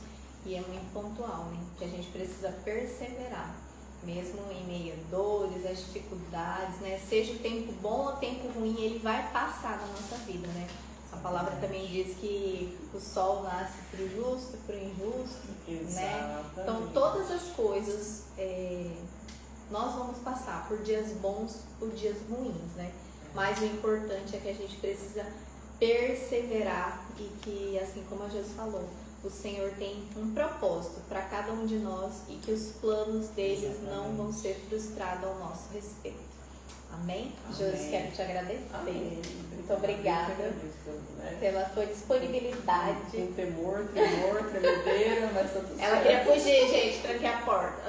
e é muito pontual, né, que a gente precisa perseverar, mesmo em meio a dores, as dificuldades, né, seja o tempo bom ou o tempo ruim, ele vai passar na nossa vida, né, A palavra também diz que o sol nasce para o justo e para o injusto, né? Então todas as coisas, nós vamos passar por dias bons, por dias ruins, né? Mas o importante é que a gente precisa perseverar e que, assim como a Jesus falou, o Senhor tem um propósito para cada um de nós e que os planos deles não vão ser frustrados ao nosso respeito. Amém? Jesus, quero te agradecer. Amém. Muito obrigada pela tua disponibilidade. Com temor, tremor, tremedeira, mas tá tudo Ela certo. queria fugir, gente, tranquei a porta.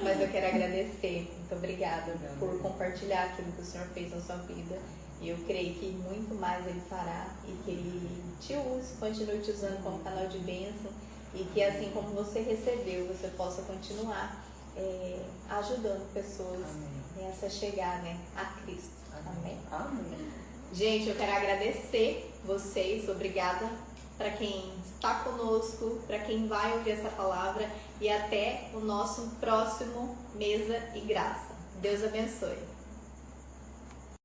Mas eu quero agradecer. Muito obrigada por compartilhar aquilo que o Senhor fez na sua vida. E eu creio que muito mais Ele fará e que Ele te use, continue te usando como canal de bênção e que assim como você recebeu, você possa continuar ajudando pessoas a se chegar, né, a Cristo. Amém? Amém. Gente, eu quero agradecer vocês, obrigada para quem está conosco, para quem vai ouvir essa palavra e até o nosso próximo Mesa e Graça. Deus abençoe.